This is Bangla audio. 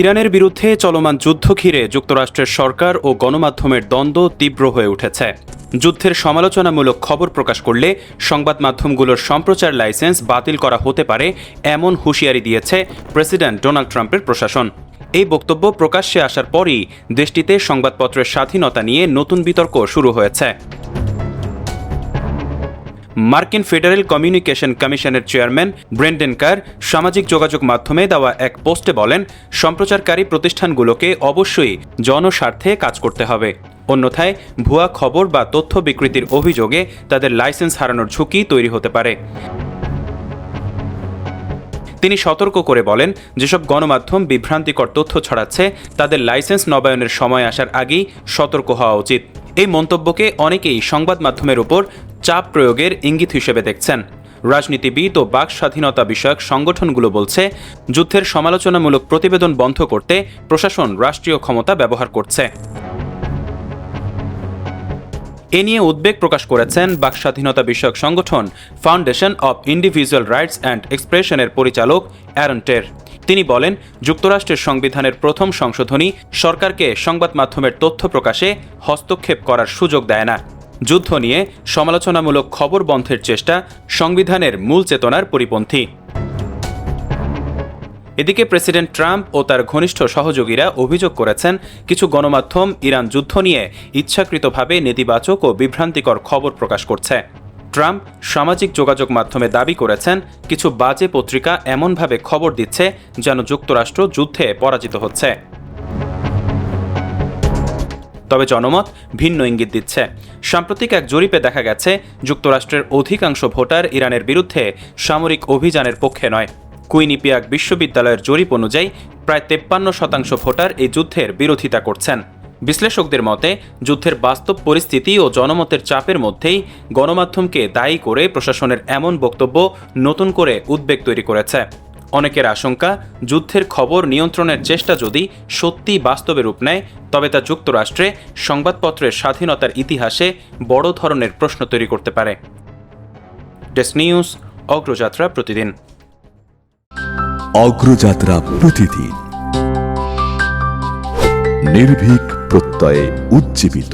ইরানের বিরুদ্ধে চলমান যুদ্ধ ঘিরে যুক্তরাষ্ট্রের সরকার ও গণমাধ্যমের দ্বন্দ্ব তীব্র হয়ে উঠেছে। যুদ্ধের সমালোচনামূলক খবর প্রকাশ করলে সংবাদ মাধ্যমগুলোর সম্প্রচার লাইসেন্স বাতিল করা হতে পারে এমন হুঁশিয়ারি দিয়েছে প্রেসিডেন্ট ডোনাল্ড ট্রাম্পের প্রশাসন। এই বক্তব্য প্রকাশ্যে আসার পরই দেশটিতে সংবাদপত্রের স্বাধীনতা নিয়ে নতুন বিতর্ক শুরু হয়েছে। মার্কিন ফেডারেল কমিউনিকেশন কমিশনের চেয়ারম্যান ব্রেন্ডন কার সামাজিক যোগাযোগ মাধ্যমে দেওয়া এক পোস্টে বলেন, সম্প্রচারকারী প্রতিষ্ঠানগুলোকে অবশ্যই জনস্বার্থে কাজ করতে হবে, অন্যথায় ভুয়া খবর বা তথ্য বিকৃতির অভিযোগে তাদের লাইসেন্স হারানোর ঝুঁকি তৈরি হতে পারে। তিনি সতর্ক করে বলেন, যেসব গণমাধ্যম বিভ্রান্তিকর তথ্য ছড়াচ্ছে তাদের লাইসেন্স নবায়নের সময় আসার আগেই সতর্ক হওয়া উচিত। এই মন্তব্যকে অনেকেই সংবাদ মাধ্যমের উপর চাপ প্রয়োগের ইঙ্গিত হিসেবে দেখছেন। রাজনীতিবিদ ও বাক স্বাধীনতা বিষয়ক সংগঠনগুলো বলছে, যুদ্ধের সমালোচনামূলক প্রতিবেদন বন্ধ করতে প্রশাসন রাষ্ট্রীয় ক্ষমতা ব্যবহার করছে। এ নিয়ে উদ্বেগ প্রকাশ করেছেন বাক স্বাধীনতা বিষয়ক সংগঠন foundation of individual rights and এক্সপ্রেশনের পরিচালক অ্যারন টের। তিনি বলেন, যুক্তরাষ্ট্রের সংবিধানের প্রথম সংশোধনী সরকারকে সংবাদ মাধ্যমের তথ্য প্রকাশে হস্তক্ষেপ করার সুযোগ দেয় না। যুদ্ধ নিয়ে সমালোচনামূলক খবর বন্ধের চেষ্টা সংবিধানের মূল চেতনার পরিপন্থী। এদিকে প্রেসিডেন্ট ট্রাম্প ও তার ঘনিষ্ঠ সহযোগীরা অভিযোগ করেছেন, কিছু গণমাধ্যম ইরান যুদ্ধ নিয়ে ইচ্ছাকৃতভাবে নেতিবাচক ও বিভ্রান্তিকর খবর প্রকাশ করছে। ট্রাম্প সামাজিক যোগাযোগ মাধ্যমে দাবি করেছেন, কিছু বাজে পত্রিকা এমনভাবে খবর দিচ্ছে যেন যুক্তরাষ্ট্র যুদ্ধে পরাজিত হচ্ছে। তবে জনমত ভিন্ন ইঙ্গিত দিচ্ছে। সাম্প্রতিক এক জরিপে দেখা গেছে, যুক্তরাষ্ট্রের অধিকাংশ ভোটার ইরানের বিরুদ্ধে সামরিক অভিযানের পক্ষে নয়। কুইনিপিয়াক বিশ্ববিদ্যালয়ের জরিপ অনুযায়ী প্রায় 53% ভোটার এই যুদ্ধের বিরোধিতা করছেন। বিশ্লেষকদের মতে, যুদ্ধের বাস্তব পরিস্থিতি ও জনমতের চাপের মধ্যেই গণমাধ্যমকে দায়ী করে প্রশাসনের এমন বক্তব্য নতুন করে উদ্বেগ তৈরি করেছে। অনেকের আশঙ্কা, যুদ্ধের খবর নিয়ন্ত্রণের চেষ্টা যদি সত্যি বাস্তবে রূপ নেয়, তবে তা যুক্তরাষ্ট্রে সংবাদপত্রের স্বাধীনতার ইতিহাসে বড় ধরনের প্রশ্ন তৈরি করতে পারে। ডেস্ক নিউজ, অগ্রযাত্রা প্রতিদিন। অগ্রযাত্রা প্রতিদিন, নির্ভীক প্রত্যয়ে উজ্জীবিত।